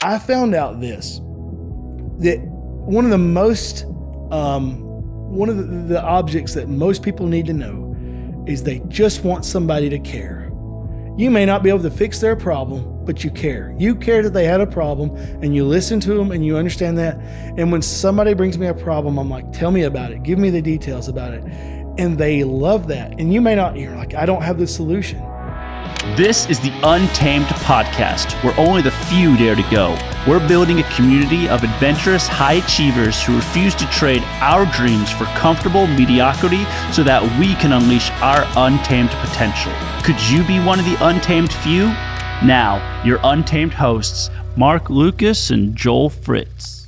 I found out that one of the objects that most people need to know is they just want somebody to care. You may not be able to fix their problem, but you care. You care that they had a problem, and you listen to them, and you understand that. And when somebody brings me a problem, I'm like, tell me about it. Give me the details about it. And they love that. And you may not, you're like, I don't have the solution. This is the Untamed Podcast, where only the few dare to go. We're building a community of adventurous high achievers who refuse to trade our dreams for comfortable mediocrity so that we can unleash our untamed potential. Could you be one of the untamed few? Now, your untamed hosts, Mark Lucas and Joel Fritz.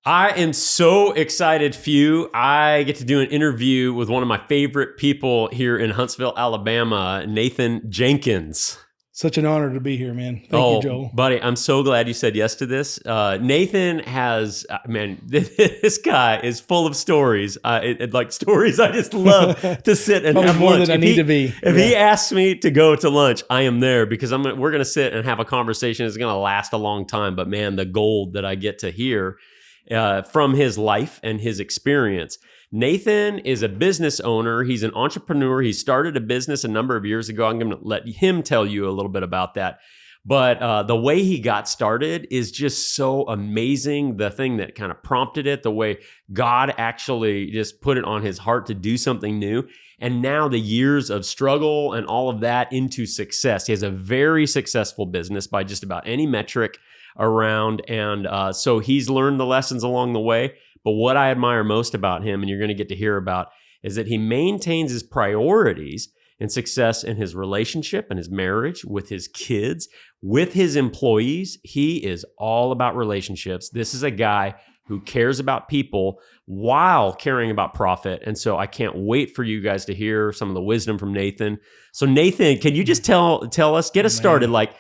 I am so excited, few. I get to do an interview with one of my favorite people here in Huntsville, Alabama, Nathan Jenkins. Such an honor to be here, man. Thank you, Joel. Buddy, I'm so glad you said yes to this. Nathan has, man, this guy is full of stories. Like stories I just love to sit and have more lunch. Than I need to be. If he asks me to go to lunch, I am there because we're going to sit and have a conversation. It's going to last a long time. But man, the gold that I get to hear from his life and his experience. Nathan is a business owner. He's an entrepreneur. He started a business a number of years ago. I'm going to let him tell you a little bit about that. But the way he got started is just so amazing. The thing that kind of prompted it, the way God actually just put it on his heart to do something new. And now the years of struggle and all of that into success. He has a very successful business by just about any metric around. And so he's learned the lessons along the way. But what I admire most about him, and you're going to get to hear about, is that he maintains his priorities and success in his relationship and his marriage, with his kids, with his employees. He is all about relationships. This is a guy who cares about people while caring about profit. And so I can't wait for you guys to hear some of the wisdom from Nathan. So Nathan, can you just tell us, get us started, like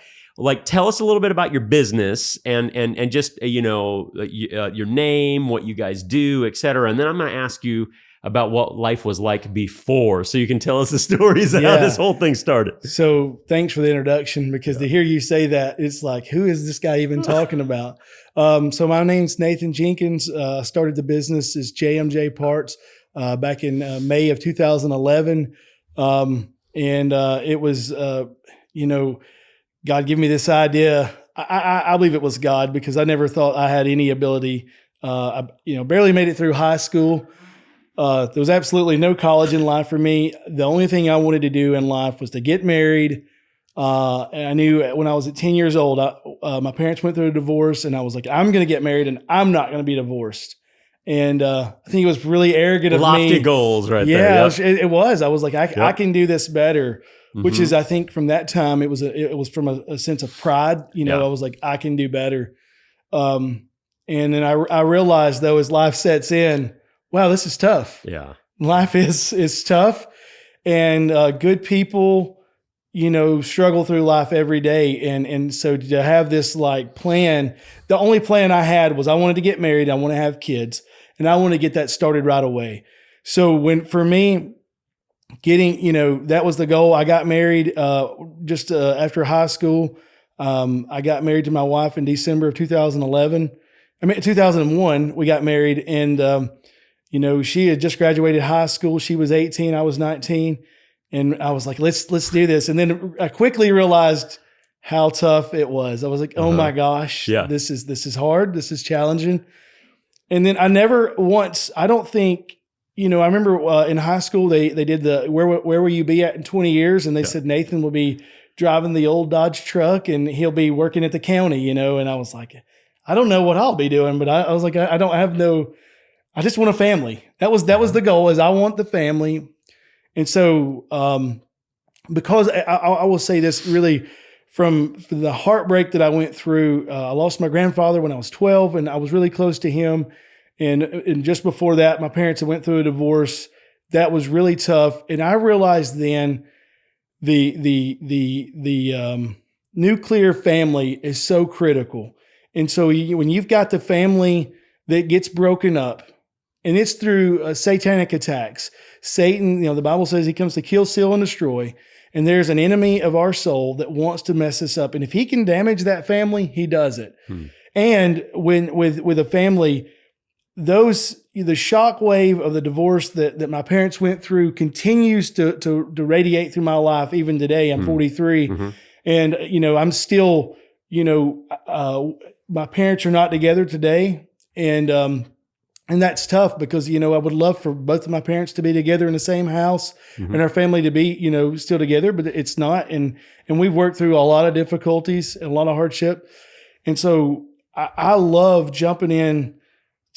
tell us a little bit about your business and just your name, what you guys do, et cetera. And then I'm going to ask you about what life was like before, so you can tell us the stories of how this whole thing started. So thanks for the introduction, because to hear you say that, it's like, who is this guy even talking about? So my name's Nathan Jenkins. I started the business as JMJ Parts back in May of 2011. It was, God gave me this idea. I believe it was God, because I never thought I had any ability. I barely made it through high school. There was absolutely no college in life for me. The only thing I wanted to do in life was to get married. And I knew when I was at 10 years old, my parents went through a divorce, and I was like, I'm going to get married and I'm not going to be divorced. And I think it was really arrogant of me. Lofty goals right there. Yeah, Yep. it was. I was like, I can do this better. Which is, I think, from that time, it was from a sense of pride. I was like, I can do better. And then I realized, though, as life sets in, wow, this is tough. Yeah, life is tough, and good people, struggle through life every day. And so to have this plan, the only plan I had was I wanted to get married, I want to have kids, and I want to get that started right away. So for me, that was the goal. I got married just after high school. I got married to my wife in December of 2011. 2001, we got married, and she had just graduated high school. She was 18, I was 19, and I was like, let's do this. And then I quickly realized how tough it was. I was like, oh my gosh, this is hard. This is challenging. And then I never once, I don't think, I remember in high school, they did the, where will you be at in 20 years? And they said, Nathan will be driving the old Dodge truck and he'll be working at the county, and I was like, I don't know what I'll be doing, but I was like, I just want a family. That was the goal, is I want the family. And so, because I will say this, really, from the heartbreak that I went through, I lost my grandfather when I was 12, and I was really close to him. And just before that, my parents had went through a divorce. That was really tough. And I realized then the nuclear family is so critical. And so when you've got the family that gets broken up, and it's through satanic attacks, Satan, the Bible says he comes to kill, steal, and destroy. And there's an enemy of our soul that wants to mess us up. And if he can damage that family, he does it. And when with a family, the shock wave of the divorce that my parents went through continues to radiate through my life. Even today, I'm 43, and I'm still, my parents are not together today, and that's tough because I would love for both of my parents to be together in the same house and our family to be still together, but it's not. And we've worked through a lot of difficulties and a lot of hardship, and so I love jumping in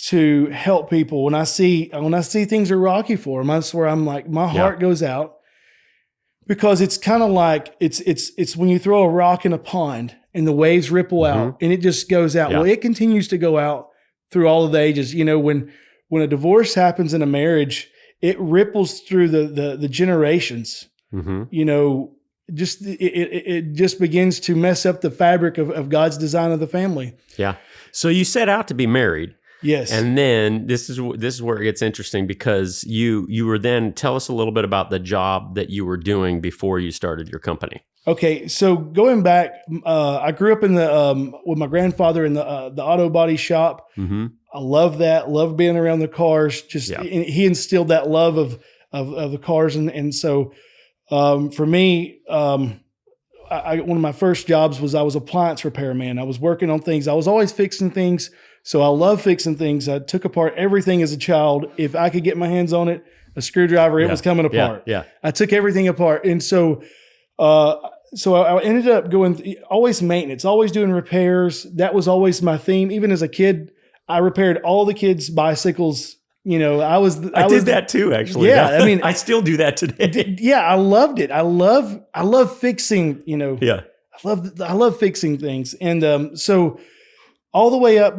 to help people when I see things are rocky for them. That's where I'm like, my heart goes out, because it's kind of like it's when you throw a rock in a pond and the waves ripple out and it just goes out. Well, it continues to go out through all of the ages. When a divorce happens in a marriage, it ripples through the generations. It just begins to mess up the fabric of God's design of the family. Yeah. So you set out to be married. Yes. And then this is where it gets interesting, because you were then, tell us a little bit about the job that you were doing before you started your company. Okay. So going back, I grew up in with my grandfather in the auto body shop. I love that. Love being around the cars. He instilled that love of the cars. And so, for me, one of my first jobs was I was appliance repairman. I was working on things. I was always fixing things. So I love fixing things. I took apart everything as a child. If I could get my hands on it, a screwdriver, it was coming apart. I took everything apart. And so I ended up going always maintenance, always doing repairs. That was always my theme. Even as a kid, I repaired all the kids' bicycles. I did that too, actually. Yeah. I mean, I still do that today. Yeah. I loved it. I love fixing, Yeah. I love fixing things. And, so all the way up,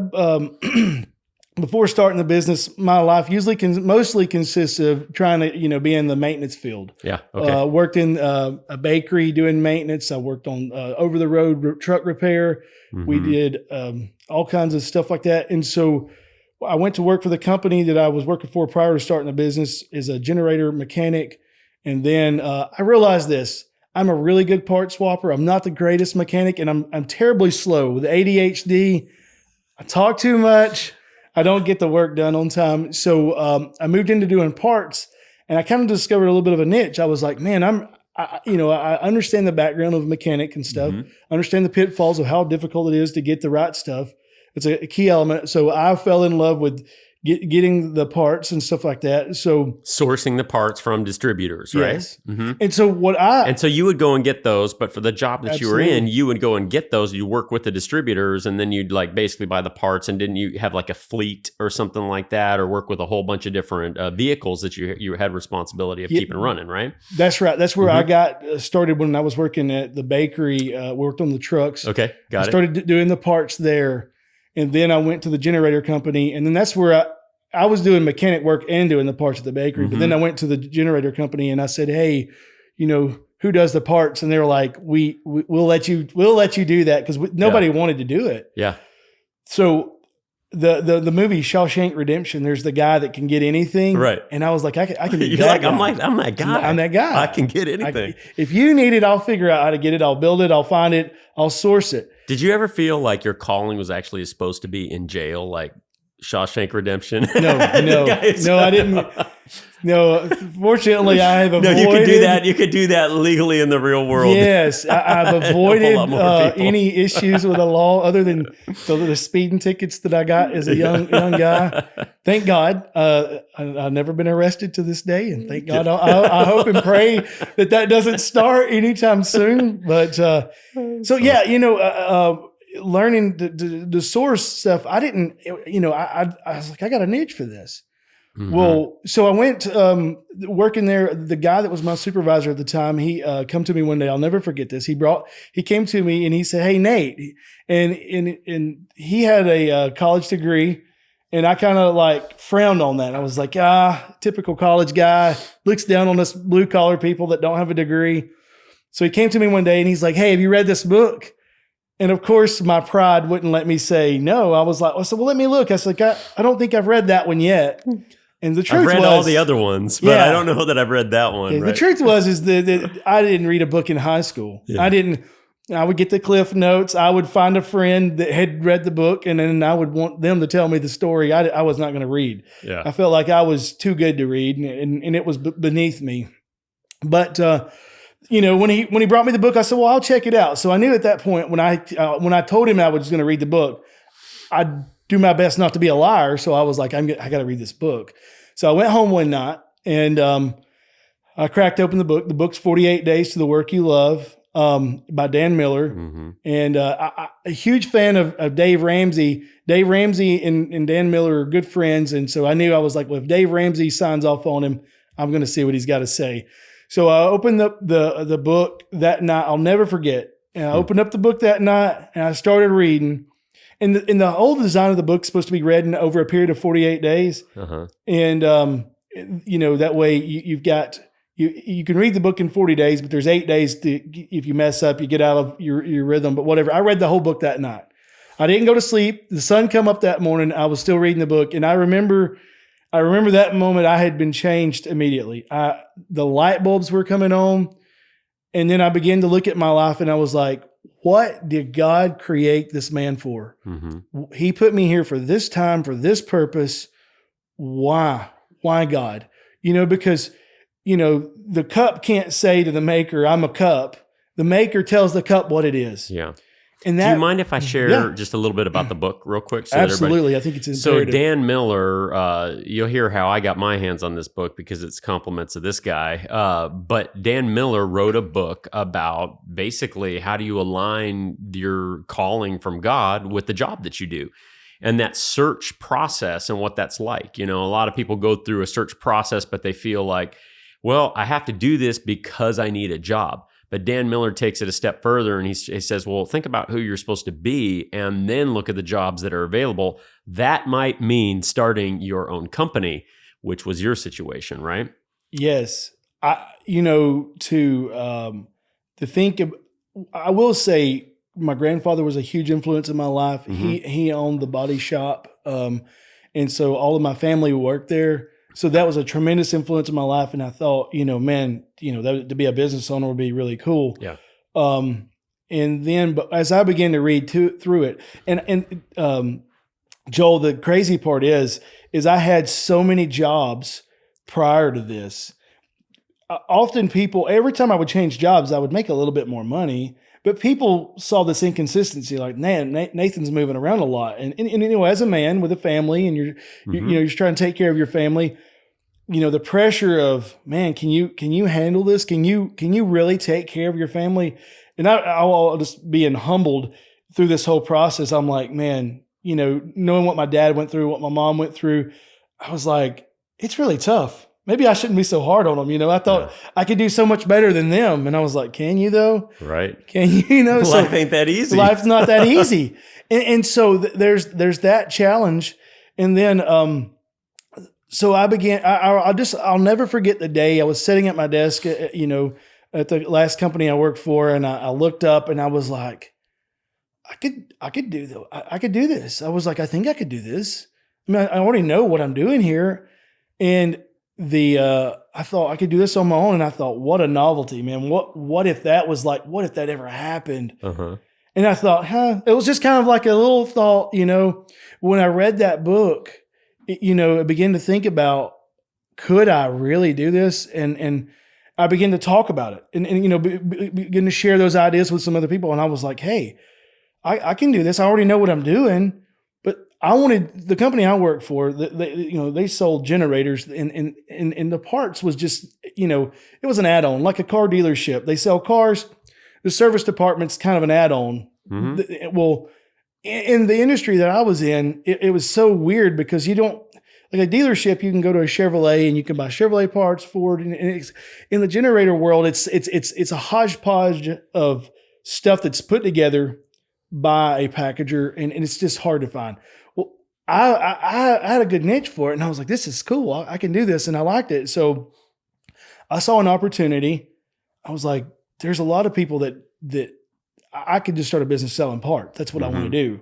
before starting the business, my life mostly consists of trying to, be in the maintenance field. Yeah. Okay. Worked in a bakery doing maintenance. I worked on over the road truck repair. We did all kinds of stuff like that. And so I went to work for the company that I was working for prior to starting the business as a generator mechanic. And then I realized this. I'm a really good part swapper. I'm not the greatest mechanic, and I'm terribly slow with ADHD. I talk too much. I don't get the work done on time. So I moved into doing parts, and I kind of discovered a little bit of a niche. I was like, man, I understand the background of a mechanic and stuff. I understand the pitfalls of how difficult it is to get the right stuff. It's a key element. So I fell in love with getting the parts and stuff like that. So sourcing the parts from distributors, right? Yes. And so you would go and get those, but for the job that you were in, you would go and get those. You work with the distributors, and then you'd basically buy the parts. And didn't you have a fleet or something like that, or work with a whole bunch of different vehicles that you had responsibility of keeping running, right? That's right. That's where I got started when I was working at the bakery. Worked on the trucks. Okay, got it. Started doing the parts there. And then I went to the generator company, and then that's where I was doing mechanic work and doing the parts at the bakery. But then I went to the generator company and I said, hey, who does the parts? And they were like, we'll let you do that, because nobody wanted to do it. Yeah. So the movie Shawshank Redemption, there's the guy that can get anything. Right. And I was like, I can be You're that like, guy. I'm that guy. I'm that guy. I can get anything. If you need it, I'll figure out how to get it. I'll build it. I'll find it. I'll source it. Did you ever feel like your calling was actually supposed to be in jail, like Shawshank Redemption? No, I didn't. No, fortunately, I have avoided. No, you could do that. You could do that legally in the real world. Yes, I've avoided any issues with the law other than the speeding tickets that I got as a young guy. Thank God, I've never been arrested to this day, and thank God. I hope and pray that doesn't start anytime soon. But so yeah, learning the source stuff, I didn't. I was like, I got a niche for this. Well, so I went working there. The guy that was my supervisor at the time, he come to me one day. I'll never forget this. He came to me and he said, "Hey, Nate," and he had a college degree, and I kind of frowned on that. I was like, typical college guy, looks down on us blue collar people that don't have a degree. So he came to me one day and he's like, "Hey, have you read this book?" And of course, my pride wouldn't let me say no. I was like, well, let me look. I was like, I don't think I've read that one yet. And the truth I've read was, all the other ones, but Yeah. I don't know that I've read that one. yeah, right? the truth was is that I didn't read a book in high school. Yeah. I would get the Cliff Notes. I would find a friend that had read the book, and then I would want them to tell me the story. I was not going to read. Yeah. I felt like I was too good to read, and it was beneath me. But when he brought me the book, I said, "Well, I'll check it out." So I knew at that point when I told him I was going to read the book, I'd do my best not to be a liar. So I was like, I got to read this book. So I went home one night and I cracked open the book. The book's 48 Days to the Work You Love. By Dan Miller. Mm-hmm. And I'm a huge fan of Dave Ramsey. Dave Ramsey and Dan Miller are good friends. And so I knew, I was like, well, if Dave Ramsey signs off on him, I'm going to see what he's got to say. So I opened up the book that night. I'll never forget. And I opened up the book that night and I started reading. And the whole design of the book is supposed to be read in over a period of 48 days. Uh-huh. And, that way you've got... You can read the book in 40 days, but there's 8 days if you mess up, you get out of your rhythm. But whatever. I read the whole book that night. I didn't go to sleep. The sun come up that morning. I was still reading the book. And I remember that moment. I had been changed immediately. The light bulbs were coming on. And then I began to look at my life and I was like, what did God create this man for? Mm-hmm. He put me here for this time, for this purpose. Why? Why God? Because the cup can't say to the maker, I'm a cup. The maker tells the cup what it is. Yeah. And Do you mind if I share Yeah. just a little bit about the book real quick? So that Absolutely. I think it's imperative. So Dan Miller, you'll hear how I got my hands on this book because it's compliments of this guy. But Dan Miller wrote a book about basically how do you align your calling from God with the job that you do. And that search process and what that's like. A lot of people go through a search process, but they feel like, well, I have to do this because I need a job. But Dan Miller takes it a step further and he says, well, think about who you're supposed to be and then look at the jobs that are available. That might mean starting your own company, which was your situation, right? Yes. To think of, I will say my grandfather was a huge influence in my life. Mm-hmm. He owned the body shop. And so all of my family worked there. So that was a tremendous influence in my life. And I thought, that to be a business owner would be really cool. Yeah. And then, but as I began to read through it, and Joel, the crazy part is I had so many jobs prior to this. Often people, every time I would change jobs, I would make a little bit more money. But people saw this inconsistency, like, man, Nathan's moving around a lot, and as a man with a family, and you're trying to take care of your family, the pressure of, man, can you handle this? Can you really take care of your family? And I'll just being humbled through this whole process. I'm like, man, knowing what my dad went through, what my mom went through, I was like, it's really tough. Maybe I shouldn't be so hard on them. I thought I could do so much better than them. And I was like, can you though? Right. Can you, Life ain't that easy. Life's not that easy. And so there's that challenge. And then, so I began, I'll never forget the day I was sitting at my desk, at the last company I worked for. And I looked up and I was like, I could do this. I was like, I think I could do this. I mean, I already know what I'm doing here. And I thought I could do this on my own. And I thought, what a novelty, man. What if that was like, what if that ever happened? Uh-huh. And I thought, it was just kind of like a little thought, when I read that book, I began to think about, could I really do this? And I began to talk about it and begin to share those ideas with some other people. And I was like, hey, I can do this. I already know what I'm doing. I wanted the company I worked for. They sold generators, and the parts was just, it was an add-on, like a car dealership. They sell cars. The service department's kind of an add-on. Mm-hmm. Well, in the industry that I was in, it was so weird because you don't, like a dealership, you can go to a Chevrolet and you can buy Chevrolet parts, Ford, and it's, in the generator world, it's a hodgepodge of stuff that's put together by a packager, and it's just hard to find. Well, I had a good niche for it, and I was like, this is cool. I can do this, and I liked it. So I saw an opportunity. I was like, there's a lot of people that I could just start a business selling parts. That's what I want to do.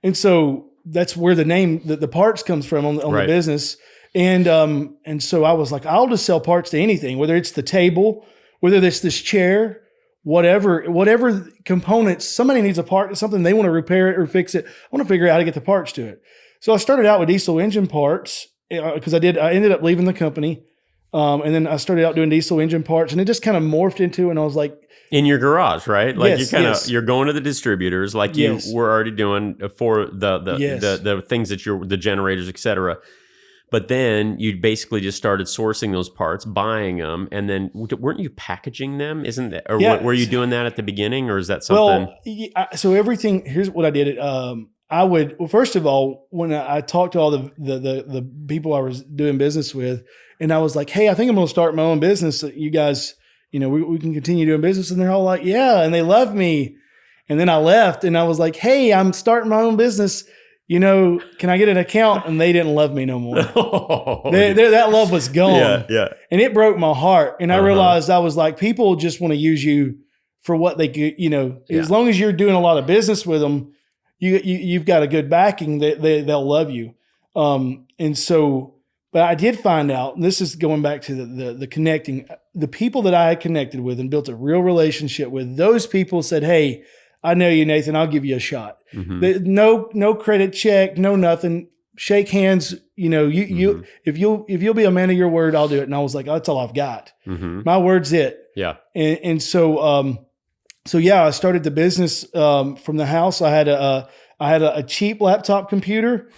And so that's where the name, the parts comes from on Right. the business. And so I was like, I'll just sell parts to anything, whether it's the table, whether it's this chair, whatever components, somebody needs a part, something they want to repair it or fix it. I want to figure out how to get the parts to it. So I started out with diesel engine parts because I ended up leaving the company. And then I started out doing diesel engine parts, and it just kind of morphed into, and I was like, in your garage, right? Like yes, you're going to the distributors like you were already doing for the things that the generators, et cetera. But then you basically just started sourcing those parts, buying them, and then weren't you packaging them? Isn't that, or were you doing that at the beginning, or is that something? Well, so everything. Here's what I did. I would, well, first of all, when I talked to all the people I was doing business with, and I was like, hey, I think I'm going to start my own business. You guys, we can continue doing business. And they're all like, yeah, and they love me. And then I left, and I was like, hey, I'm starting my own business. Can I get an account? And they didn't love me no more. That love was gone. Yeah. And it broke my heart. And I realized I was like, people just want to use you for what they could, as long as you're doing a lot of business with them, you've got a good backing, they'll love you. And so, but I did find out, and this is going back to the connecting, the people that I had connected with and built a real relationship with, those people said, hey, I know you, Nathan. I'll give you a shot. Mm-hmm. No credit check, no nothing. Shake hands. If you'll be a man of your word, I'll do it. And I was like, that's all I've got. Mm-hmm. My word's it. Yeah. And so I started the business from the house. I had a cheap laptop computer,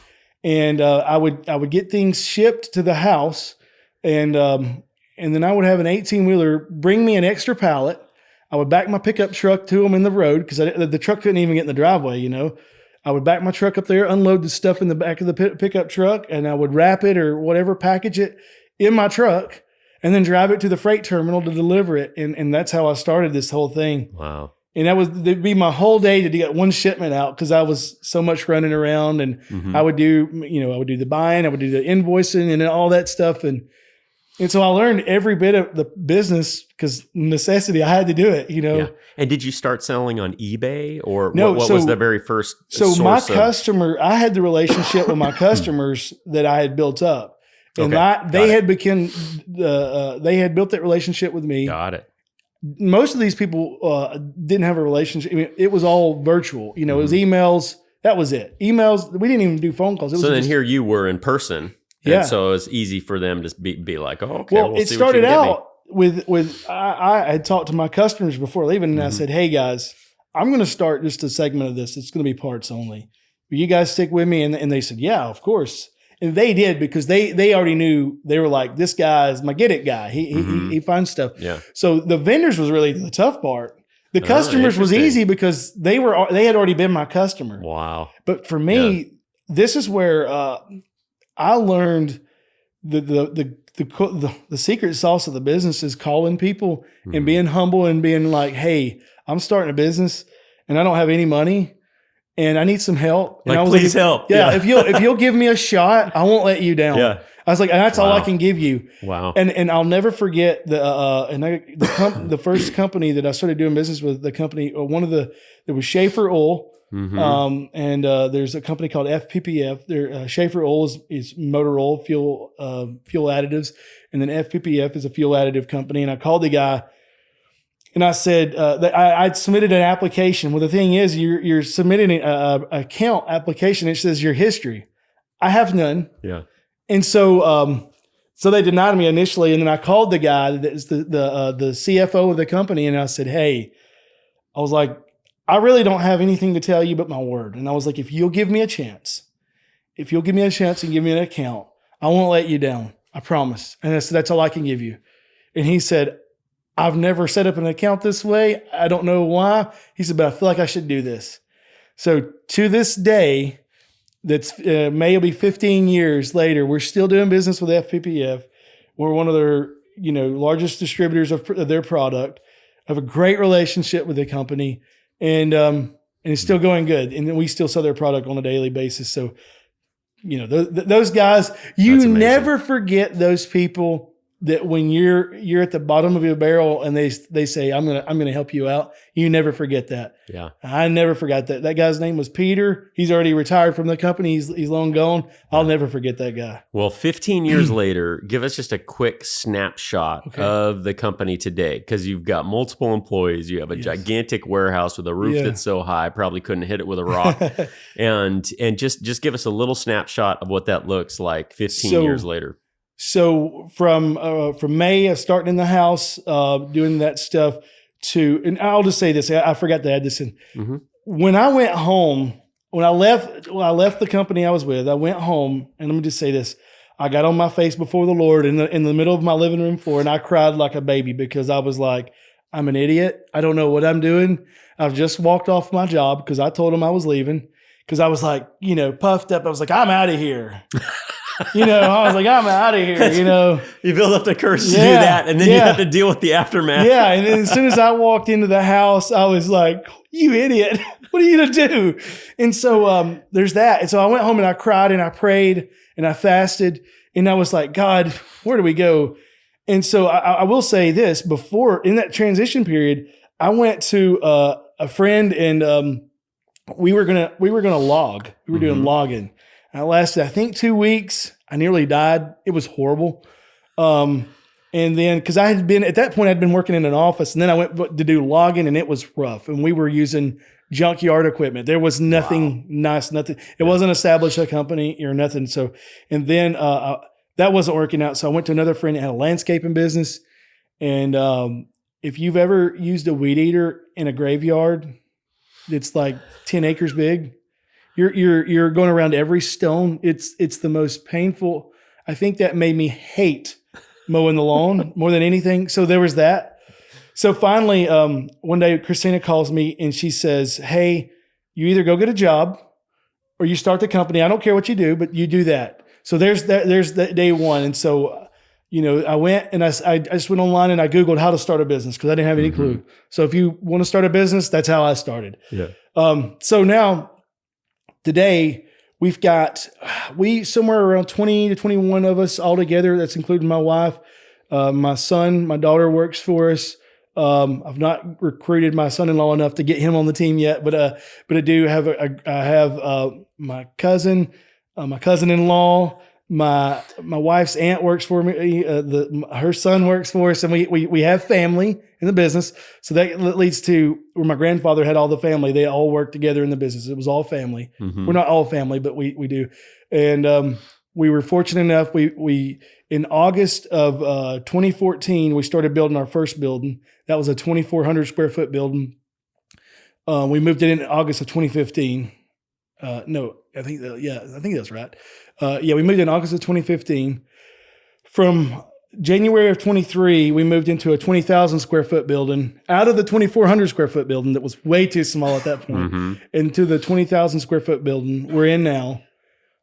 and I would get things shipped to the house, and then I would have an 18-wheeler bring me an extra pallet. I would back my pickup truck to them in the road because the truck couldn't even get in the driveway, I would back my truck up there, unload the stuff in the back of the pickup truck, and I would wrap it or whatever, package it in my truck, and then drive it to the freight terminal to deliver it. And that's how I started this whole thing. Wow. And that'd be my whole day to get one shipment out because I was so much running around, and I would do the buying, I would do the invoicing and all that stuff. And so I learned every bit of the business because necessity, I had to do it, Yeah. And did you start selling on eBay or no, what was the very first source my customer, I had the relationship with my customers that I had built up. And they had built that relationship with me. Got it. Most of these people didn't have a relationship. I mean, it was all virtual. It was emails. That was it. Emails. We didn't even do phone calls. So then here you were in person. And so it was easy for them to be like, oh, okay. Well, it started out with I had talked to my customers before leaving, and I said, hey guys, I'm going to start just a segment of this. It's going to be parts only. Will you guys stick with me? And they said, yeah, of course. And they did because they already knew. They were like, this guy's my get it guy. He finds stuff. Yeah. So the vendors was really the tough part. The customers was easy because they had already been my customer. Wow. But for me, this is where I learned the secret sauce of the business is calling people and being humble and being like, hey, I'm starting a business and I don't have any money and I need some help. And I was please help. Yeah. If you'll give me a shot, I won't let you down. Yeah. I was like, and that's all I can give you. Wow. And I'll never forget the first company that I started doing business with, the company, there was Schaefer Oil. Mm-hmm. And there's a company called FPPF. Schaefer Oil is motor oil, fuel additives, and then FPPF is a fuel additive company. And I called the guy, and I said that I'd submitted an application. Well, the thing is, you're submitting an account application. It says your history. I have none. Yeah. And so they denied me initially, and then I called the guy that's the CFO of the company, and I said, hey, I was like, I really don't have anything to tell you but my word. And I was like, if you'll give me a chance and give me an account, I won't let you down. I promise. And I said, that's all I can give you. And he said, I've never set up an account this way. I don't know why. He said, but I feel like I should do this. So to this day, that's maybe 15 years later, we're still doing business with FPPF. We're one of their largest distributors of their product. I have a great relationship with the company. And it's still going good. And then we still sell their product on a daily basis. So, those guys, you never forget those people that when you're at the bottom of your barrel and they say, I'm gonna help you out, you never forget that. Yeah. I never forgot that. That guy's name was Peter. He's already retired from the company. He's long gone. I'll never forget that guy. Well, 15 years later, give us just a quick snapshot of the company today, because you've got multiple employees. You have a gigantic warehouse with a roof that's so high, probably couldn't hit it with a rock. and just give us a little snapshot of what that looks like 15 years later. So from May of starting in the house, doing that stuff and I'll just say this, I forgot to add this in. Mm-hmm. When I went home, when I left the company I was with, I went home, and let me just say this. I got on my face before the Lord in the middle of my living room floor, and I cried like a baby because I was like, I'm an idiot. I don't know what I'm doing. I've just walked off my job because I told him I was leaving, because I was like, puffed up. I was like, I'm out of here. I was like, I'm out of here, You build up the courage to do that, and then you have to deal with the aftermath. Yeah, and then as soon as I walked into the house, I was like, you idiot. What are you going to do? And so there's that. And so I went home and I cried and I prayed and I fasted. And I was like, God, where do we go? And so I will say this, in that transition period, I went to a friend and we were gonna log. We were doing logging. I lasted, I think, 2 weeks. I nearly died. It was horrible. And then, because at that point, I'd been working in an office, and then I went to do logging, and it was rough. And we were using junkyard equipment. There was nothing nice, nothing. It wasn't established a company or nothing. So, and then that wasn't working out. So I went to another friend that had a landscaping business. And if you've ever used a weed eater in a graveyard, it's like 10 acres big. You're going around every stone. It's the most painful. I think that made me hate mowing the lawn more than anything. So there was that. So finally, one day Christina calls me and she says, "Hey, you either go get a job or you start the company. I don't care what you do, but you do that." So there's that day one. And so, I went and I just went online and I Googled how to start a business because I didn't have any clue. So if you want to start a business, that's how I started. Yeah. So now, today, we've got somewhere around 20 to 21 of us all together. That's including my wife, my son, my daughter works for us. I've not recruited my son-in-law enough to get him on the team yet, but I do have I have my cousin, my cousin-in-law, my wife's aunt works for me. Her son works for us, and we have family in the business. So that leads to where my grandfather had all the family. They all worked together in the business. It was all family. Mm-hmm. We're not all family, but we do. And we were fortunate enough. We in August of 2014, we started building our first building. That was a 2,400 square foot building. We moved it in August of 2015. No, I think that's right. We moved in August of 2015. From January of 23, we moved into a 20,000 square foot building out of the 2,400 square foot building that was way too small at that point, into the 20,000 square foot building we're in now.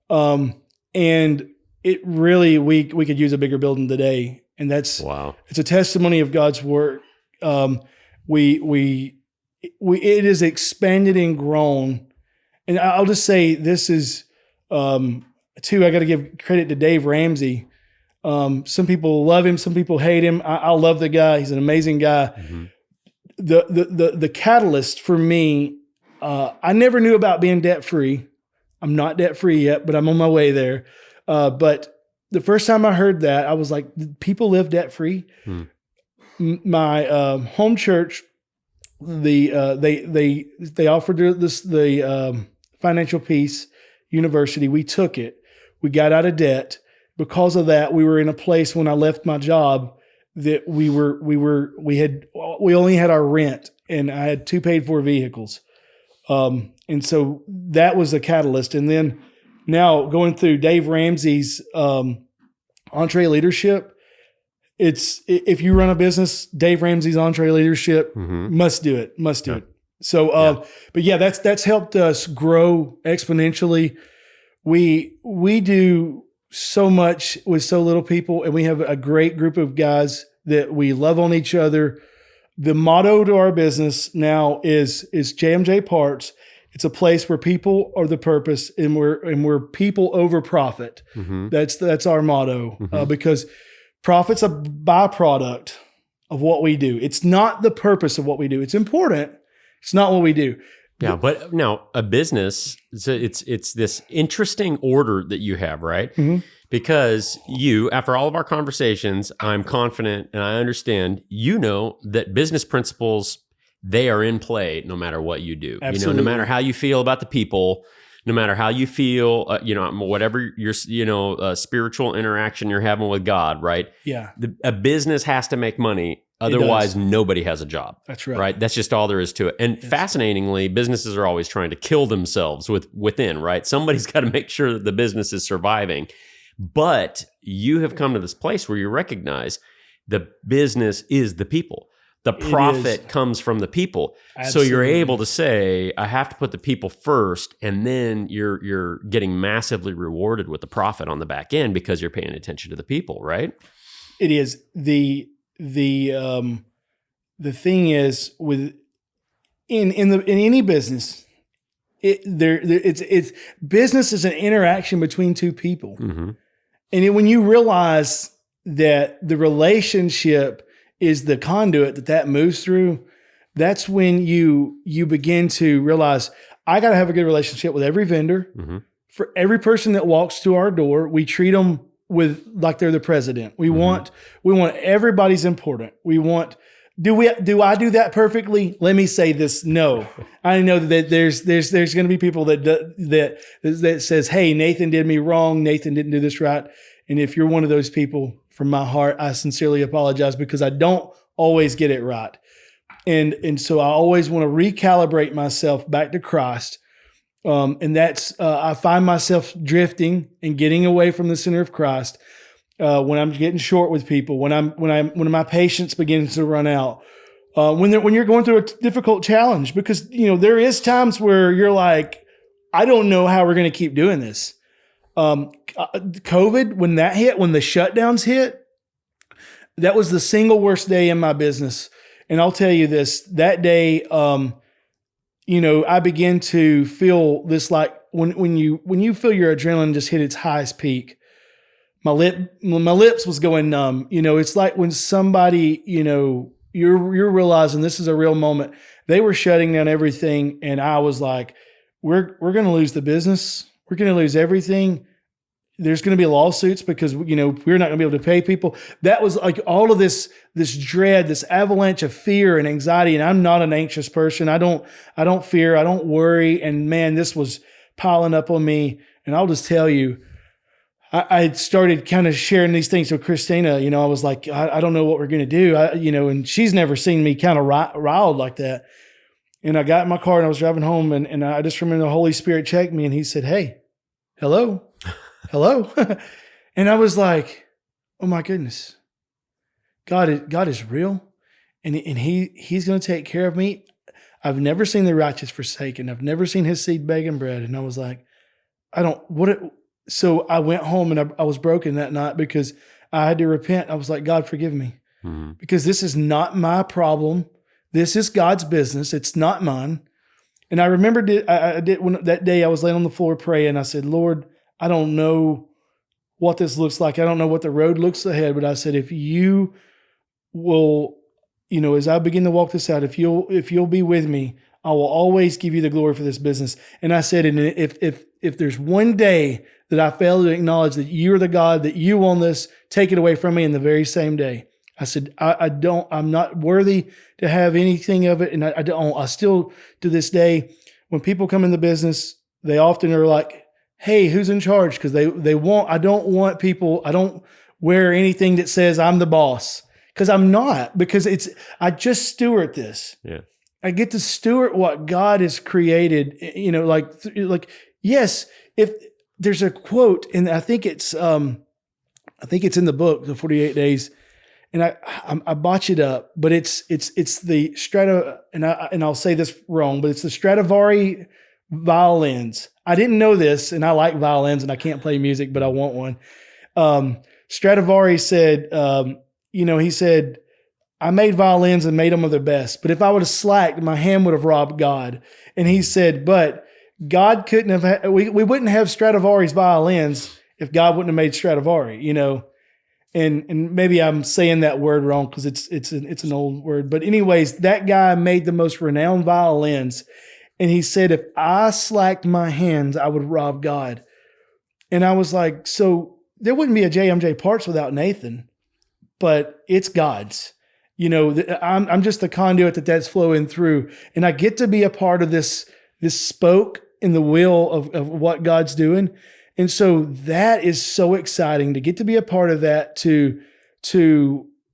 And it really, we could use a bigger building today. And that's, it's a testimony of God's work. It is expanded and grown. And I'll just say this is, too, I got to give credit to Dave Ramsey. Some people love him, some people hate him. I love the guy. He's an amazing guy. Mm-hmm. The catalyst for me, I never knew about being debt-free. I'm not debt-free yet, but I'm on my way there. But the first time I heard that, I was like, people live debt-free. My home church, they offered the Financial Peace University. We took it. We got out of debt. Because of that, we were in a place when I left my job that we only had our rent, and I had 2 paid for vehicles. And so that was the catalyst. And then now going through Dave Ramsey's Entree Leadership, if you run a business, Dave Ramsey's Entree Leadership, must do it. So, but yeah, that's helped us grow exponentially. We do so much with so little people, and we have a great group of guys that we love on each other. The motto to our business now is JMJ Parts. It's a place where people are the purpose, and we're people over profit. That's our motto, because Profit's a byproduct of what we do. It's not the purpose of what we do. It's important. It's not what we do. Yeah, but now a business, so it's this interesting order that you have, right? Mm-hmm. Because you, after all of our conversations, I'm confident and I understand, that business principles, they are in play no matter what you do. Absolutely. No matter how you feel about the people, no matter how you feel, whatever your, spiritual interaction you're having with God, right? Yeah. A business has to make money. Otherwise, nobody has a job. That's right. Right? That's just all there is to it. And fascinatingly, businesses are always trying to kill themselves within, right? Somebody's got to make sure that the business is surviving. But you have come to this place where you recognize the business is the people. The profit comes from the people. Absolutely. So you're able to say, I have to put the people first, and then you're getting massively rewarded with the profit on the back end because you're paying attention to the people, right? It is. The thing is with in any business, it's business is an interaction between two people. Mm-hmm. And when you realize that the relationship is the conduit that moves through, that's when you begin to realize, I got to have a good relationship with every vendor. Mm-hmm. For every person that walks to our door, we treat them like they're the president. We want everybody's important. Do I do that perfectly? Let me say this. No, I know that there's going to be people that says, hey, Nathan did me wrong. Nathan didn't do this right. And if you're one of those people, from my heart, I sincerely apologize because I don't always get it right. And so I always want to recalibrate myself back to Christ. And that's, I find myself drifting and getting away from the center of Christ when I'm getting short with people, when my patience begins to run out, when you're going through a difficult challenge, because there is times where you're like, I don't know how we're going to keep doing this. COVID, when the shutdowns hit, that was the single worst day in my business. And I'll tell you this, that day, I began to feel this, like when you feel your adrenaline just hit its highest peak, my lips was going numb. It's like when somebody, you're realizing this is a real moment. They were shutting down everything. And I was like, we're going to lose the business. We're going to lose everything. There's going to be lawsuits because, we're not going to be able to pay people. That was like all of this dread, this avalanche of fear and anxiety. And I'm not an anxious person. I don't fear. I don't worry. And man, this was piling up on me. And I'll just tell you, I started kind of sharing these things with Christina. I was like, I don't know what we're going to do. And she's never seen me kind of riled like that. And I got in my car and I was driving home and I just remember the Holy Spirit checked me and he said, hey, hello. And I was like, oh my goodness, God is real. And he's going to take care of me. I've never seen the righteous forsaken. I've never seen his seed begging bread. And I was like, so I went home and I was broken that night because I had to repent. I was like, God, forgive me, because this is not my problem. This is God's business. It's not mine. And I remember that day I was laying on the floor praying. I said, Lord, I don't know what this looks like. I don't know what the road looks ahead, but I said, if you will, as I begin to walk this out, if you'll be with me, I will always give you the glory for this business. And I said, and if there's one day that I fail to acknowledge that you're the God, that you own this, take it away from me in the very same day. I said, I'm not worthy to have anything of it. And I still, to this day, when people come in the business, they often are like, hey, who's in charge? Because I don't wear anything that says I'm the boss, because I'm not, because I just steward this. Yeah. I get to steward what God has created, like, yes, if there's a quote, and I think it's in the book, The 48 Days, and I botch it up, but it's the and I'll say this wrong, but it's the Stradivari violins. I didn't know this, and I like violins, and I can't play music, but I want one. Stradivari said, he said, I made violins and made them of their best, but if I would have slacked, my hand would have robbed God. And he said, but God couldn't have, we wouldn't have Stradivari's violins if God wouldn't have made Stradivari, and maybe I'm saying that word wrong because it's an old word. But anyways, that guy made the most renowned violins, and he said, if I slacked my hands, I would rob God. And I was like, so there wouldn't be a JMJ Parts without Nathan, but it's God's. I'm just the conduit that's flowing through, and I get to be a part of this spoke in the wheel of what God's doing. And so that is so exciting to get to be a part of that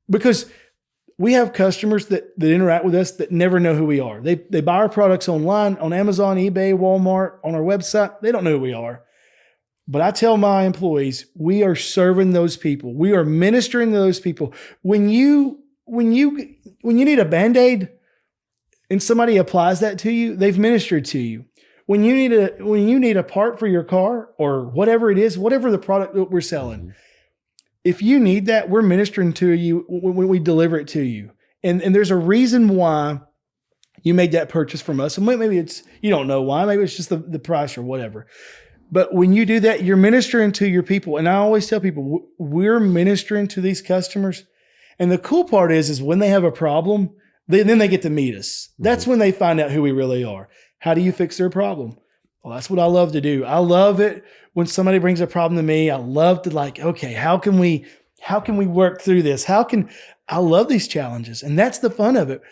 because we have customers that interact with us that never know who we are. They buy our products online, on Amazon, eBay, Walmart, on our website. They don't know who we are. But I tell my employees, we are serving those people. We are ministering to those people. When you need a Band-Aid and somebody applies that to you, they've ministered to you. When you need a part for your car or whatever it is, whatever the product that we're selling, if you need that, we're ministering to you when we deliver it to you. And there's a reason why you made that purchase from us. And maybe you don't know why. Maybe it's just the price or whatever. But when you do that, you're ministering to your people. And I always tell people, we're ministering to these customers. And the cool part is when they have a problem, then they get to meet us. That's when they find out who we really are. How do you fix their problem? Well, that's what I love to do. I love it when somebody brings a problem to me. I love to okay, how can we work through this? I love these challenges. And that's the fun of it.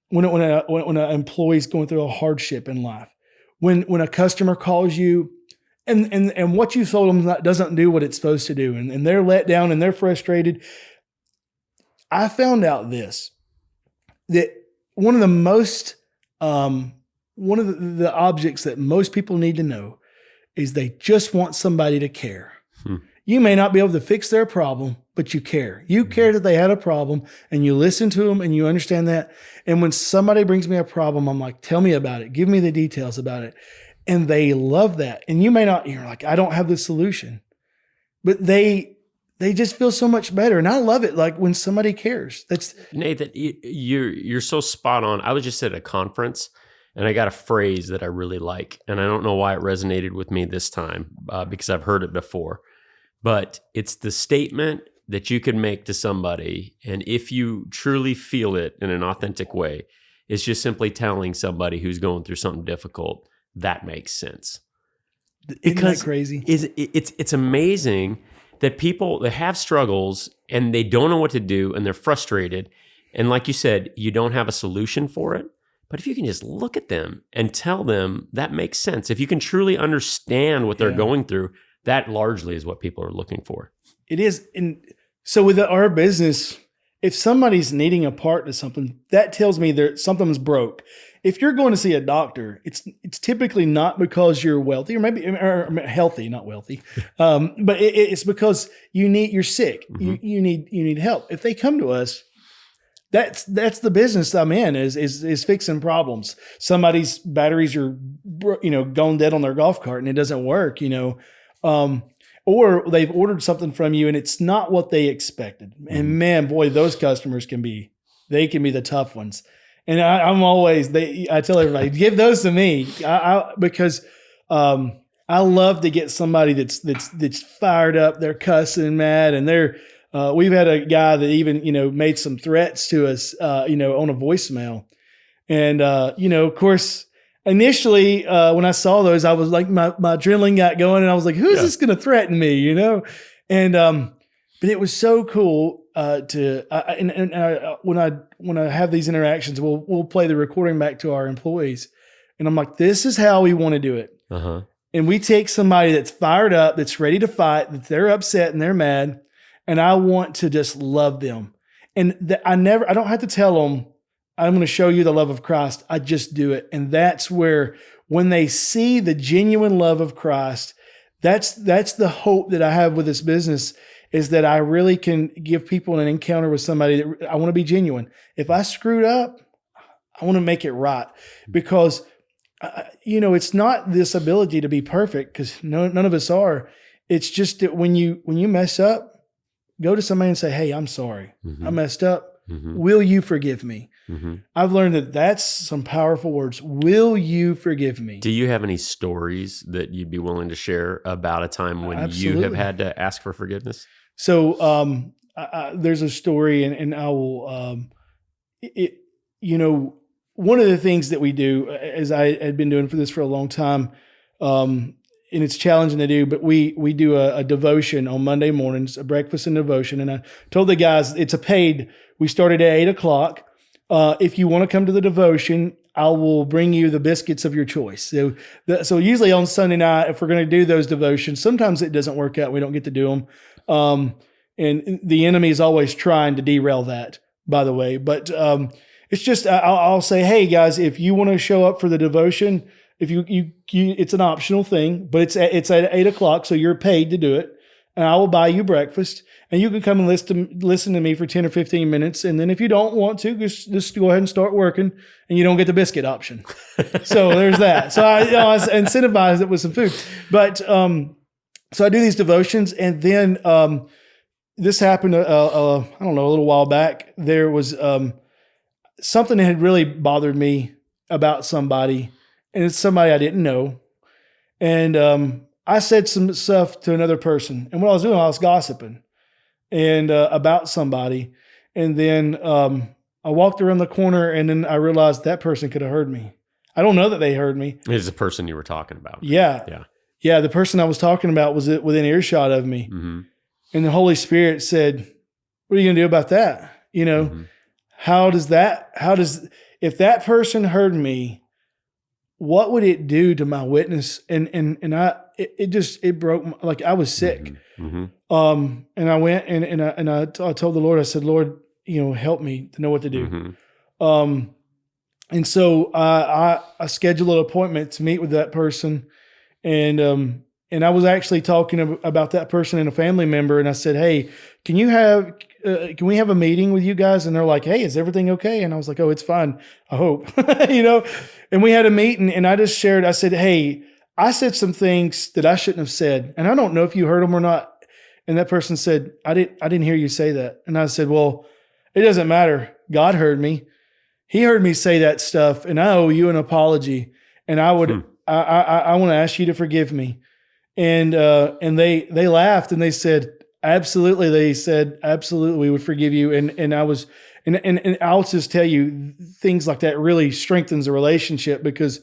When an employee's going through a hardship in life, when a customer calls you and what you sold them doesn't do what it's supposed to do, and they're let down and they're frustrated. I found out that one of the objects that most people need to know is they just want somebody to care. You may not be able to fix their problem, but you care. You care that they had a problem, and you listen to them and you understand that. And when somebody brings me a problem, I'm like, tell me about it. Give me the details about it. And they love that. And you may not, you're like, I don't have the solution, but they just feel so much better. And I love it. Like when somebody cares. That's Nathan, you're so spot on. I was just at a conference and I got a phrase that I really like. And I don't know why it resonated with me this time because I've heard it before, but it's the statement that you can make to somebody. And if you truly feel it in an authentic way, it's just simply telling somebody who's going through something difficult, that makes sense. Isn't that crazy? It's amazing that people that have struggles and they don't know what to do and they're frustrated. And like you said, you don't have a solution for it. But if you can just look at them and tell them that makes sense, if you can truly understand what they're going through, that largely is what people are looking for. It is. And so with our business, if somebody's needing a part to something, that tells me something's broke. If you're going to see a doctor, it's typically not because you're wealthy or healthy, not wealthy, but it's because you're sick. You need help. If they come to us, that's the business I'm in is fixing problems. Somebody's batteries are gone dead on their golf cart and it doesn't work. Or they've ordered something from you and it's not what they expected. And man, boy, those customers can be the tough ones. And I tell everybody, give those to me because I love to get somebody that's fired up. They're cussing mad, and we've had a guy that even made some threats to us on a voicemail, and of course initially when I saw those, I was like my adrenaline got going, and I was like, who's this going to threaten me? And but it was so cool. When I have these interactions, we'll play the recording back to our employees, and I'm like, this is how we want to do it. And we take somebody that's fired up, that's ready to fight, that they're upset and they're mad, and I want to just love them. And I don't have to tell them I'm going to show you the love of Christ. I just do it, and that's where when they see the genuine love of Christ, that's the hope that I have with this business. Is that I really can give people an encounter with somebody that I want to be genuine. If I screwed up, I want to make it right because, it's not this ability to be perfect because none of us are. It's just that when you mess up, go to somebody and say, hey, I'm sorry. I messed up. Will you forgive me? I've learned that that's some powerful words. Will you forgive me? Do you have any stories that you'd be willing to share about a time when Absolutely. you have had to ask for forgiveness? So there's a story, and I will, you know, one of the things that we do, as I had been doing this for a long time, and it's challenging to do, but we do a devotion on Monday mornings, a breakfast and devotion. And I told the guys it's a paid. We started at 8:00. If you want to come to the devotion, I will bring you the biscuits of your choice. So usually on Sunday night, if we're going to do those devotions, sometimes it doesn't work out. We don't get to do them. And the enemy is always trying to derail that, by the way. But it's just, I'll say, hey guys, if you want to show up for the devotion, if you it's an optional thing, but it's at 8:00, so you're paid to do it. And I will buy you breakfast, and you can come and listen to me for 10 or 15 minutes. And then if you don't want to, just go ahead and start working, and you don't get the biscuit option. So there's that. So I incentivized it with some food. But so I do these devotions, and then this happened, I don't know, a little while back. There was something that had really bothered me about somebody, and it's somebody I didn't know. And I said some stuff to another person, and what I was doing, I was gossiping and about somebody. And then I walked around the corner, and then I realized that person could have heard me. I don't know that they heard me. It's the person you were talking about. Yeah. The person I was talking about was within earshot of me. Mm-hmm. And the Holy Spirit said, what are you going to do about that? You know, mm-hmm. If that person heard me, what would it do to my witness? And it broke, like I was sick. Mm-hmm. And I went and I told the Lord, I said, Lord, help me to know what to do. Mm-hmm. And so I scheduled an appointment to meet with that person. And I was actually talking about that person and a family member. And I said, hey, can we have a meeting with you guys? And they're like, hey, is everything okay? And I was like, oh, it's fine. I hope, and we had a meeting, and I just shared, I said, hey, I said some things that I shouldn't have said. And I don't know if you heard them or not. And that person said, I didn't hear you say that. And I said, well, it doesn't matter. God heard me. He heard me say that stuff, and I owe you an apology. And I would, I want to ask you to forgive me. And they laughed, and they said, absolutely. They said, absolutely, we would forgive you. And I was, and I'll just tell you, things like that really strengthens a relationship, because,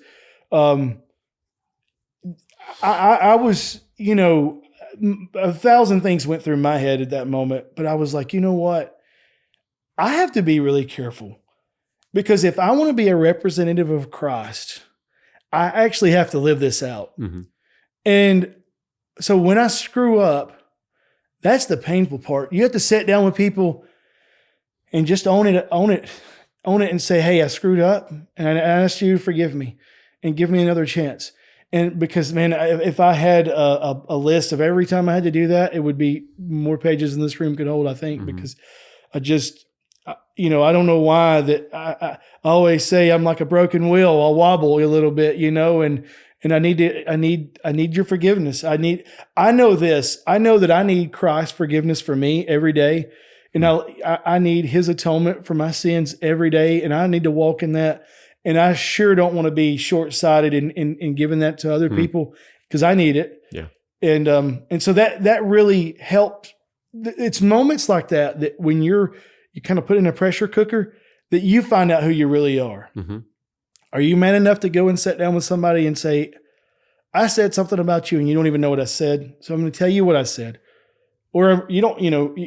I was, 1,000 things went through my head at that moment, but I was like, you know what? I have to be really careful, because if I want to be a representative of Christ, I actually have to live this out. Mm-hmm. And so when I screw up, that's the painful part. You have to sit down with people and just own it and say, hey, I screwed up, and I ask you to forgive me and give me another chance. And because, man, if I had a list of every time I had to do that, it would be more pages than this room could hold, I think, mm-hmm. because I just, I don't know why that I always say I'm like a broken wheel. I'll wobble a little bit, and I need your forgiveness. I know this. I know that I need Christ's forgiveness for me every day. And I need his atonement for my sins every day. And I need to walk in that. And I sure don't want to be short-sighted in giving that to other people, because I need it. Yeah. And so that really helped. It's moments like that when you kind of put in a pressure cooker, that you find out who you really are. Mm-hmm. Are you man enough to go and sit down with somebody and say, I said something about you and you don't even know what I said, so I'm going to tell you what I said? Or you don't,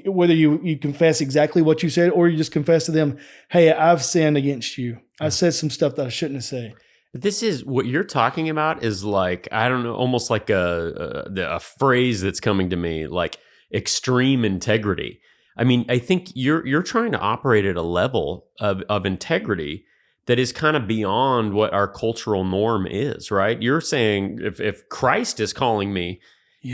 whether you confess exactly what you said, or you just confess to them, hey, I've sinned against you. I said some stuff that I shouldn't have said. This is what you're talking about, is like, I don't know, almost like a phrase that's coming to me, like extreme integrity. I mean, I think you're trying to operate at a level of integrity that is kind of beyond what our cultural norm is, right? You're saying if Christ is calling me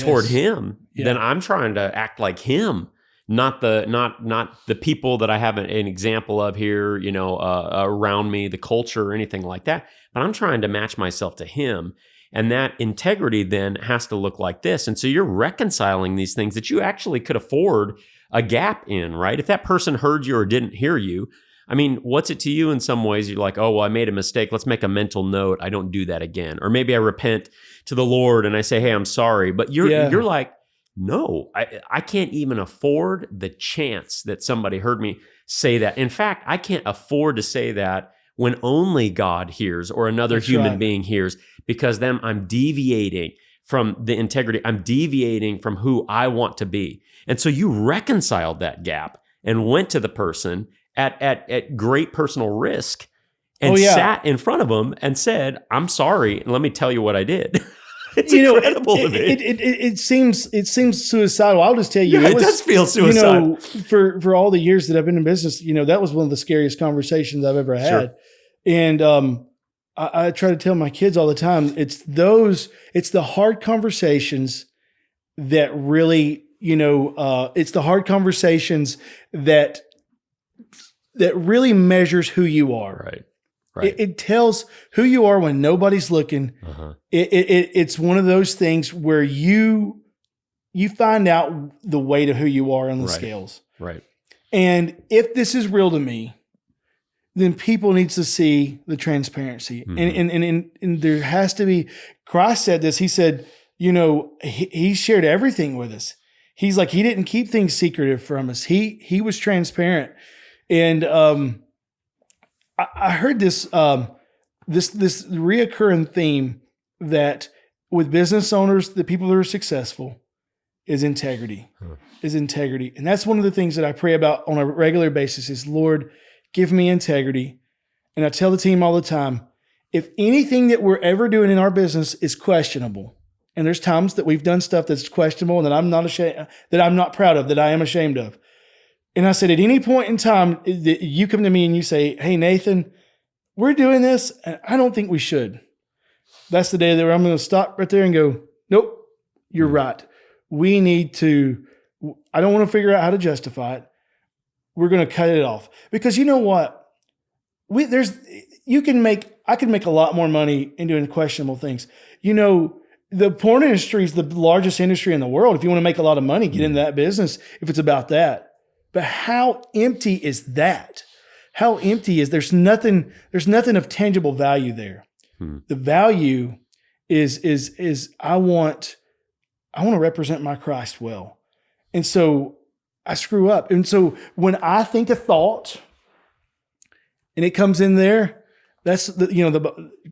toward him, then I'm trying to act like him, not the people that I have an example of here, around me, the culture or anything like that. But I'm trying to match myself to him. And that integrity then has to look like this. And so you're reconciling these things that you actually could afford a gap in, right? If that person heard you or didn't hear you, I mean, what's it to you in some ways? You're like, oh, well, I made a mistake. Let's make a mental note. I don't do that again. Or maybe I repent to the Lord and I say, hey, I'm sorry. But you're like, no, I can't even afford the chance that somebody heard me say that. In fact, I can't afford to say that when only God hears or another human being hears, because then I'm deviating from the integrity. I'm deviating from who I want to be. And so you reconciled that gap and went to the person at great personal risk and sat in front of them and said, I'm sorry, and let me tell you what I did. It's incredible to me. It seems suicidal. I'll just tell you, it does feel suicidal. For all the years that I've been in business, that was one of the scariest conversations I've ever had. Sure. And I try to tell my kids all the time, it's the hard conversations that really, it's the hard conversations that really measures who you are. Right. It tells who you are when nobody's looking. Uh-huh. It's one of those things where you find out the weight of who you are on the scales. Right. And if this is real to me, then people needs to see the transparency. Mm-hmm. And there has to be, Christ said this, he said, he shared everything with us. He's like, he didn't keep things secretive from us. He was transparent. And, I heard this reoccurring theme that with business owners, the people that are successful is integrity, And that's one of the things that I pray about on a regular basis is, Lord, give me integrity. And I tell the team all the time, if anything that we're ever doing in our business is questionable, and there's times that we've done stuff that's questionable and that I'm not ashamed, that I'm not proud of, that I am ashamed of. And I said, at any point in time that you come to me and you say, hey, Nathan, we're doing this, and I don't think we should. That's the day that I'm going to stop right there and go, nope, you're right. We need to, I don't want to figure out how to justify it. We're going to cut it off. Because you know what? I can make a lot more money in doing questionable things. The porn industry is the largest industry in the world. If you want to make a lot of money, get into that business if it's about that. But how empty is that? How empty is there's nothing of tangible value there. The value is I want to represent my Christ well. And so I screw up. And so when I think a thought and it comes in there, that's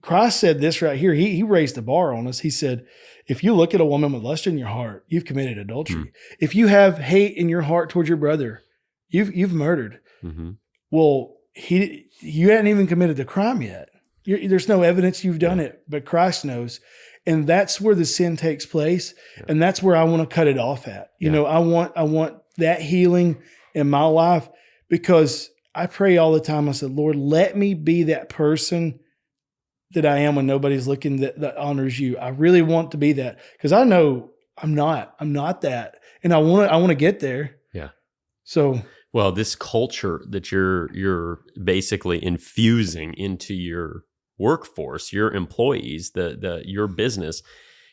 Christ said this right here. He raised the bar on us. He said, if you look at a woman with lust in your heart, you've committed adultery. If you have hate in your heart towards your brother, you've murdered. Mm-hmm. Well, you hadn't even committed the crime yet. There's no evidence you've done it, but Christ knows. And that's where the sin takes place. Yeah. And that's where I want to cut it off at. I want that healing in my life, because I pray all the time. I said, Lord, let me be that person that I am when nobody's looking that honors you. I really want to be that, because I know I'm not that. And I want to get there. Yeah. So, well, this culture that you're basically infusing into your workforce, your employees, your business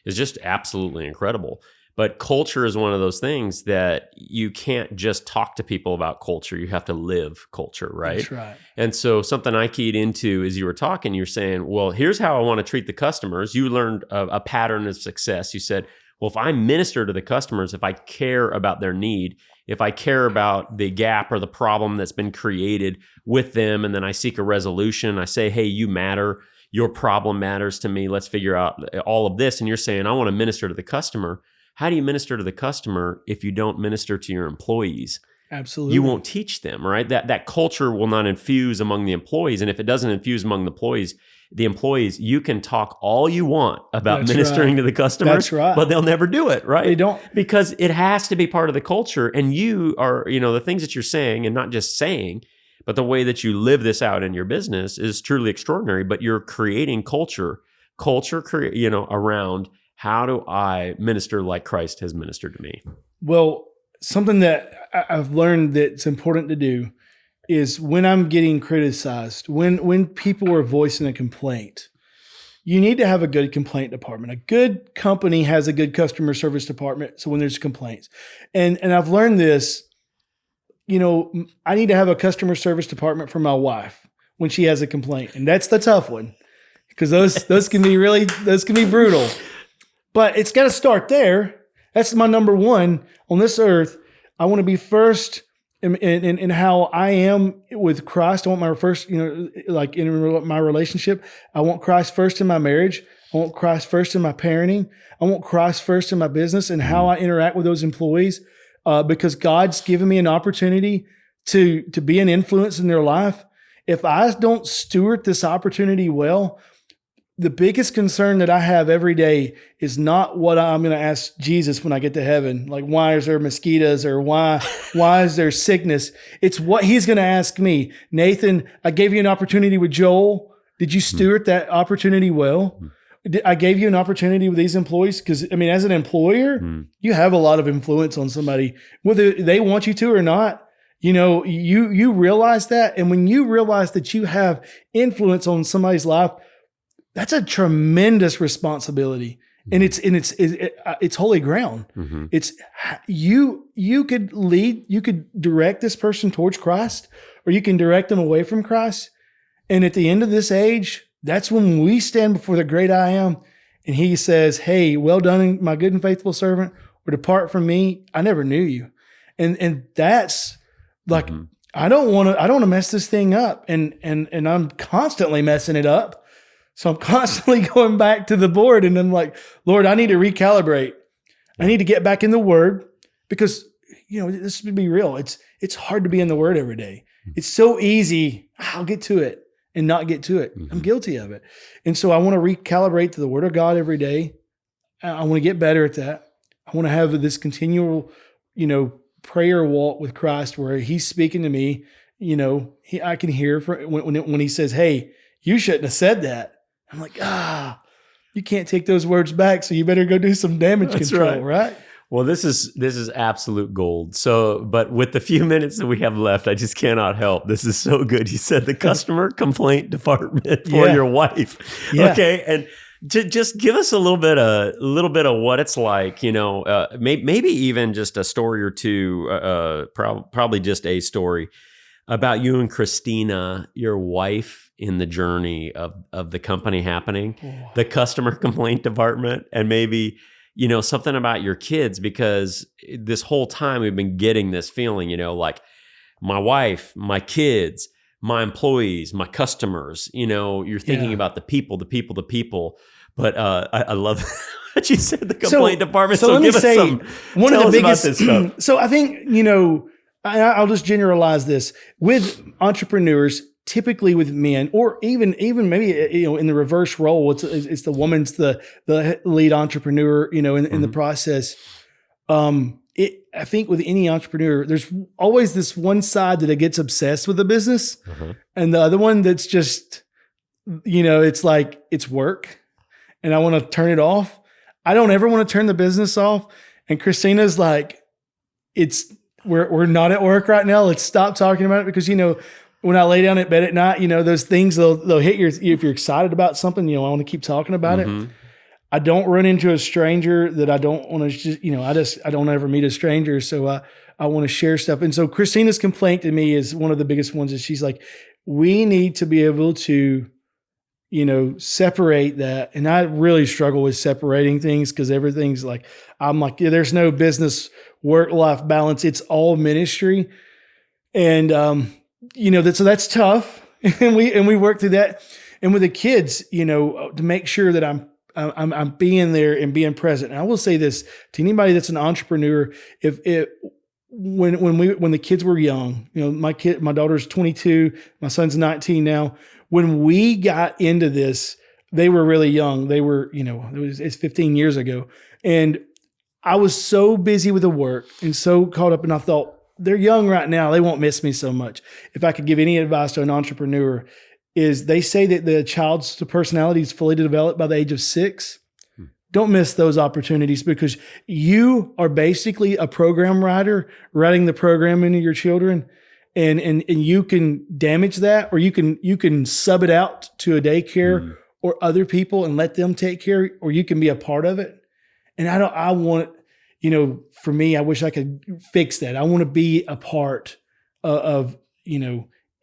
is just absolutely incredible. But culture is one of those things that you can't just talk to people about culture. You have to live culture, right? That's right. And so something I keyed into as you were talking, you're saying, well, here's how I want to treat the customers. You learned a pattern of success. You said, well, if I minister to the customers, if I care about their need, if I care about the gap or the problem that's been created with them, and then I seek a resolution, I say, hey, you matter. Your problem matters to me. Let's figure out all of this. And you're saying, I want to minister to the customer. How do you minister to the customer if you don't minister to your employees? Absolutely. You won't teach them, right? That culture will not infuse among the employees. And if it doesn't infuse among the employees, you can talk all you want about ministering to the customers, but they'll never do it, right? They don't. Because it has to be part of the culture. And you are, the things that you're saying, and not just saying, but the way that you live this out in your business is truly extraordinary. But you're creating culture around, how do I minister like Christ has ministered to me? Well, something that I've learned that's important to do is when I'm getting criticized, when people are voicing a complaint, you need to have a good complaint department. A good company has a good customer service department. So when there's complaints, and I've learned this, I need to have a customer service department for my wife when she has a complaint. And that's the tough one, because those can be brutal. But it's got to start there. That's my number one on this earth. I want to be first in how I am with Christ. I want my first, like in my relationship, I want Christ first in my marriage. I want Christ first in my parenting. I want Christ first in my business and how I interact with those employees, because God's given me an opportunity to be an influence in their life. If I don't steward this opportunity well, the biggest concern that I have every day is not what I'm going to ask Jesus when I get to heaven. Like, why is there mosquitoes, or why is there sickness? It's what he's going to ask me. Nathan, I gave you an opportunity with Joel. Did you steward that opportunity well? I gave you an opportunity with these employees because, I mean, as an employer, you have a lot of influence on somebody, whether they want you to or not. You realize that. And when you realize that you have influence on somebody's life, that's a tremendous responsibility. And it's holy ground. Mm-hmm. It's you could lead, you could direct this person towards Christ, or you can direct them away from Christ. And at the end of this age, that's when we stand before the great I am, and he says, "Hey, well done, my good and faithful servant, or depart from me, I never knew you." And that's like, I don't want to mess this thing up. And I'm constantly messing it up. So I'm constantly going back to the board, and I'm like, Lord, I need to recalibrate. I need to get back in the Word, because, this would be real. It's hard to be in the Word every day. It's so easy. I'll get to it and not get to it. I'm guilty of it. And so I want to recalibrate to the Word of God every day. I want to get better at that. I want to have this continual, prayer walk with Christ where he's speaking to me. I can hear when he says, "Hey, you shouldn't have said that." I'm like, you can't take those words back, so you better go do some damage control, right? Well, this is absolute gold. So, but with the few minutes that we have left, I just cannot help. This is so good. You said the customer complaint department for your wife. Yeah. Okay, and just give us a little bit of what it's like. Maybe even just a story or two. Probably just a story about you and Christina, your wife, in the journey of the company happening, the customer complaint department, and maybe, something about your kids, because this whole time we've been getting this feeling, like my wife, my kids, my employees, my customers, you're thinking about the people. But I love what you said, the complaint department. So let me say, one of the biggest, this stuff. So I think, I'll just generalize this with entrepreneurs, typically with men, or even maybe, in the reverse role, it's the woman's the lead entrepreneur, in the process. I think with any entrepreneur, there's always this one side that gets obsessed with the business, and the other one that's just, it's like, it's work, and I want to turn it off. I don't ever want to turn the business off. And Christina's like, we're not at work right now. Let's stop talking about it, because, when I lay down at bed at night, those things, they'll hit if you're excited about something, I want to keep talking about it. I don't run into a stranger that I don't want to, I don't ever meet a stranger. So I want to share stuff. And so Christina's complaint to me is one of the biggest ones, is she's like, we need to be able to, separate that. And I really struggle with separating things, because everything's like, I'm like, there's no business work-life balance. It's all ministry. And, so that's tough. And we work through that. And with the kids, to make sure that I'm being there and being present. And I will say this to anybody that's an entrepreneur: when the kids were young, my daughter's 22, my son's 19 now. When we got into this, they were really young. They were, it's 15 years ago, and I was so busy with the work and so caught up. And I thought, they're young right now, they won't miss me so much. If I could give any advice to an entrepreneur, is they say that the child's personality is fully developed by the age of 6. Don't miss those opportunities, because you are basically a program writer, writing the program into your children, and you can damage that, or you can sub it out to a daycare or other people and let them take care, or you can be a part of it. And I want, for me, I wish I could fix that. I want to be a part of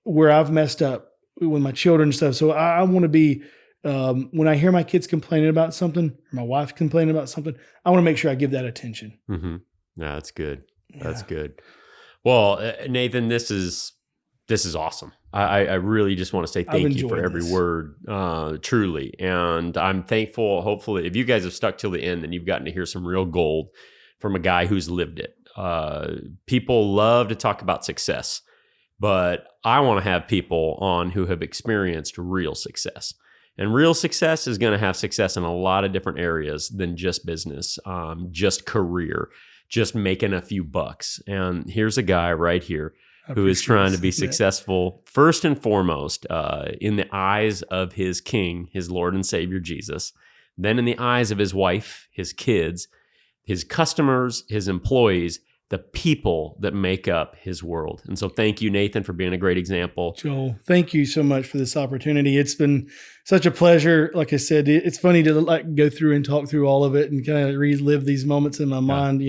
where I've messed up with my children and stuff. So I want to be When I hear my kids complaining about something, or my wife complaining about something, I want to make sure I give that attention. Mm-hmm. Yeah, that's good. That's good. Well, Nathan, this is awesome. I really just want to say thank you for every word, truly. And I'm thankful, hopefully, if you guys have stuck till the end, then you've gotten to hear some real gold from a guy who's lived it. People love to talk about success, but I want to have people on who have experienced real success. And real success is going to have success in a lot of different areas than just business, just career, just making a few bucks. And here's a guy right here who is trying to be successful, first and foremost, in the eyes of his King, his Lord and Savior, Jesus, then in the eyes of his wife, his kids, his customers, his employees, the people that make up his world. And so thank you, Nathan, for being a great example. Joel, thank you so much for this opportunity. It's been such a pleasure. Like I said, it's funny to go through and talk through all of it and kind of relive these moments in my mind.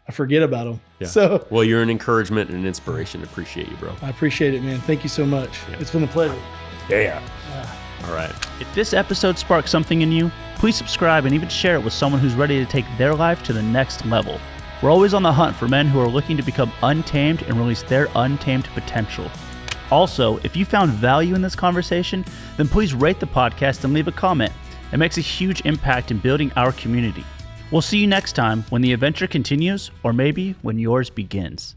I forget about them. Yeah. So, well, you're an encouragement and an inspiration. Appreciate you, bro. I appreciate it, man. Thank you so much. Yeah. It's been a pleasure. Yeah. All right. If this episode sparked something in you, please subscribe and even share it with someone who's ready to take their life to the next level. We're always on the hunt for men who are looking to become untamed and release their untamed potential. Also, if you found value in this conversation, then please rate the podcast and leave a comment. It makes a huge impact in building our community. We'll see you next time when the adventure continues, or maybe when yours begins.